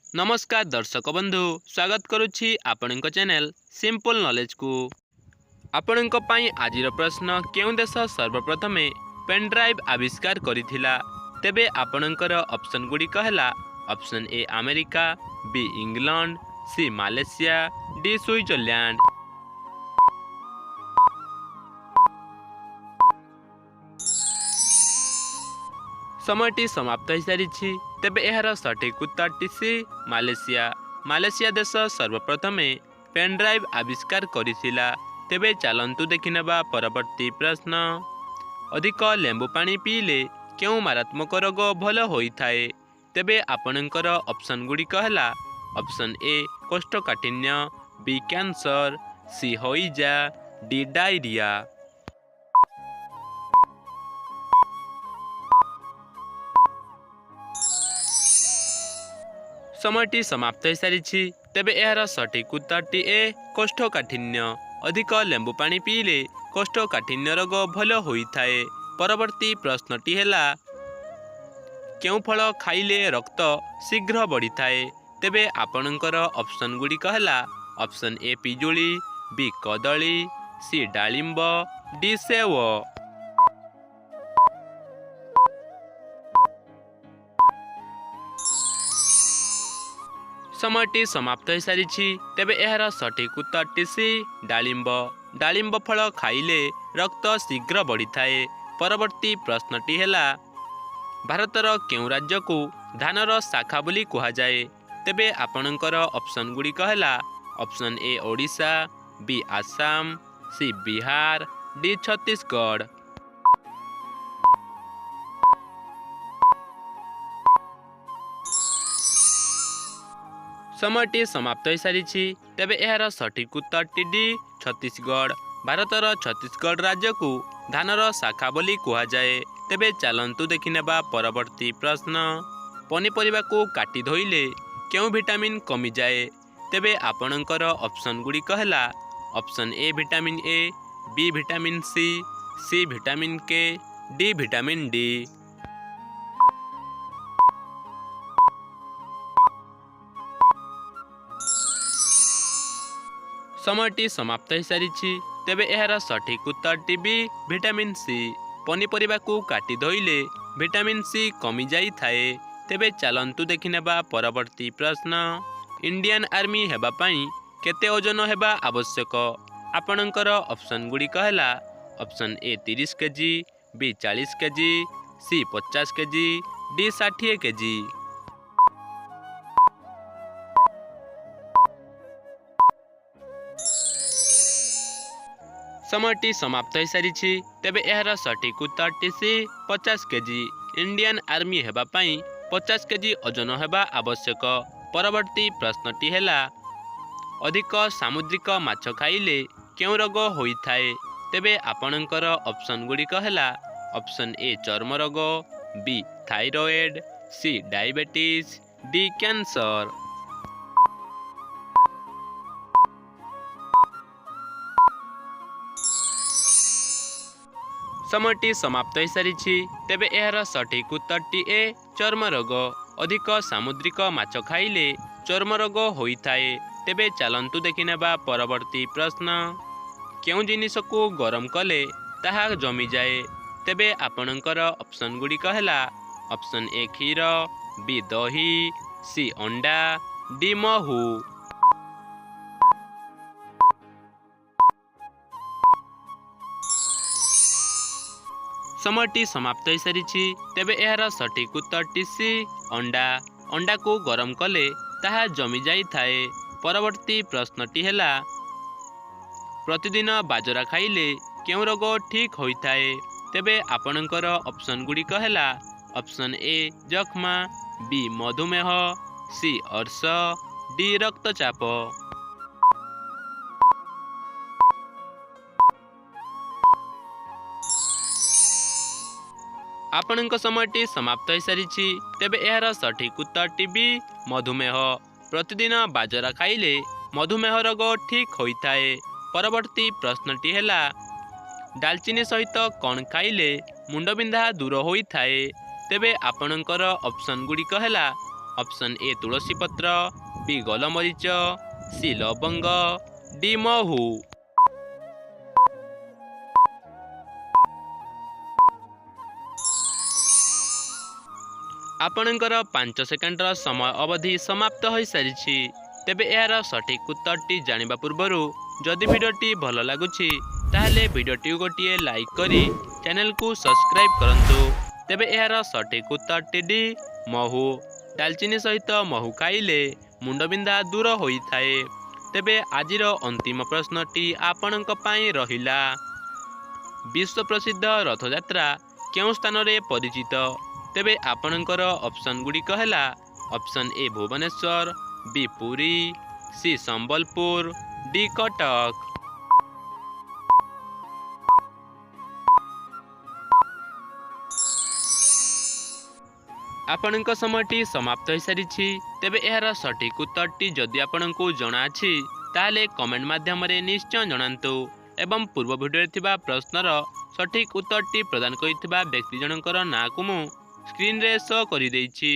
नमस्कार दर्शक बंधु स्वागत करुछि आपणक चैनल सिंपल नॉलेज को। आपणक पई आजिर प्रश्न केउं देश सर्वप्रथमे पेन ड्राइव आविष्कार करिथिला? तेबे आपणकर ऑप्शन गुडी कहला option A America, B England, C Malaysia, D Switzerland. समयटी समाप्त हो सारी। तेबे एहार सठिक उत्तरटी सी मालयेशिया। मालयेशिया देश सर्वप्रथमे पेन ड्राइव आविष्कार करिथिला। तेबे चलंतु देखिनेबा परवर्ती प्रश्न। अधिक लेंबू पानी पीले क्यों मारात्मक रोग भल होइथाए? तेबे आपणकर ऑप्शन गुड़िक है ऑप्शन ए कोष्ठकाठिन्य, बी कैंसर, सी हइजा, डी डायरिया। समयटी समाप्त हो सारी। तेबे एहार सठिक उत्तरटी ए कोष्ठकाठिन्य। अधिक लेंबू पानी पीले कोष्ठकाठिन्य रोग भल होइथाए। परवर्ती प्रश्नटी है केउं फल खाइले रक्त शीघ्र बढ़ी थाए? तेबे आपणकर ऑप्शन गुड़िक है ऑप्शन ए पिजुली, बी कदली, सी डालिंब, डी सेव। समयटी समाप्त हो सारी। तेबे एहार सठिक उत्तरटी सी डालिंब। डालिंब फल खाइले रक्त शीघ्र बढ़ी थाए। परवर्ती प्रश्नटी है भारतर केउं राज्य को धानर शाखा बोली कहा जाए? तेबे आपणकर ऑप्शन गुड़िक है option A Odisha, B Assam, C Bihar, D Chhattisgarh. समयटी समाप्त हो सारी। तेबे एहार सठिक उत्तरटी डी छत्तीसगढ़। भारतर छत्तीसगढ़ राज्य को धानर शाखा बोली कहा जाए। तेबे चलंतु देखिनेबा परवर्ती प्रश्न। पनीपरिबा को काटी धोइले क्यों विटामिन कमी जाए? तेबे आपणकर ऑप्शन गुड़िक है option A vitamin A, B vitamin C vitamin K, D vitamin D. समयटी समाप्त हो सारी। तेबे एहार सठिक उत्तरटी बी विटामिन सी। पनीपरिबा को काटी धोइले विटामिन सी कमी जाई थाए। तेबे चलंतु देखिनेबा परवर्ती प्रश्न। इंडियन आर्मी हेबा पई केते ओजन हेबा आवश्यक? आपणकर ऑप्शन गुड़िक है option A 30 KG, B 40 KG, C 50 KG, D 60 KG. समयटी समाप्त हो सारी। तेबे एहार सठिक उत्तरटी सी 50 केजी। इंडियन आर्मी हेबा पई 50 केजी ओजन हेबा आवश्यक। परवर्ती प्रश्नटी है अधिक सामुद्रिक माछ खाइले क्यों रोग होइथाए? तेबे आपणकर ऑप्शन गुड़िक है ऑप्शन ए चर्म रोग, बी थाइरॉयड, सी डायबिटीज, डी कैंसर। समयटी समाप्त हो सारी। तेबे एहार सठिक उत्तरटी ए चर्म रोग। अधिक सामुद्रिक माछ खाइले चर्म रोग होइथाए। तेबे चलंतु देखिनेबा परवर्ती प्रश्न। केउं जिनिस को गरम कले ताहा जमी जाए? तेबे आपणकर ऑप्शन गुड़िक है ऑप्शन ए क्षीर, बी दही, सी अंडा, डी महू। समयटी समाप्त हो सारी। तेबे एहार सठिक उत्तरटी सी अंडा। अंडा को गरम कले ताहा जमी जाई थाए। परवर्ती प्रश्नटी है प्रतिदिन बाजरा खाइले क्यों रोग ठीक होइथाए? तेबे आपणकर ऑप्शन गुड़िक है ऑप्शन ए जख्मा, बी मधुमेह, सी अर्श, डी रक्तचाप। आपणक समयटी समाप्त हो सारी। तेबे एहार सठिक उत्तरटी बी मधुमेह। प्रतिदिन बाजरा खाइले मधुमेह रोग ठीक होइथाए। परवर्ती प्रश्नटी है डालचीनी सहित कौन खाइले मुंडबिंधा दूर होइथाए? तेबे आपणकर ऑप्शन गुड़िक है ऑप्शन ए तुलसी पत्र, बी गोलमरीच, सी लवंग, डी महू। आपणकर 5 सेकेंडर समय अवधि समाप्त हो सारी। तेबे यार सठिक उत्तरटी जानिबा पूर्वरु जदि भिडियोटी भल लगुछि ताहेले भिडियोटी गोटे लाइक करी चैनल को सब्सक्राइब करंतु। तेबे यार सठिक उत्तरटी डी महू। दालचीनी सहित महू खाइले मुंडबिंधा दूर होइथाए। तेबे आजिर अंतिम प्रश्नटी आपणक पई रहिला। विश्व प्रसिद्ध रथयात्रा केउं स्थान रे परिचित? तेबे आपणकर ऑप्शन गुड़िक है option A Bhubaneswar, B Puri, C Sambalpur, D Cuttack. आपणक समयटी समाप्त हो सारी। तेबे यार सठिक उत्तरटी जदि आपनकु जଣା अछि ताले कमेंट माध्यम रे निश्चय जणांतु एवं पूर्व भिडियो थिबा प्रश्नर सठिक उत्तरटी प्रदान करिथिबा व्यक्ति जनकर नाँ को मु स्क्रीन रे शो करि दैछि।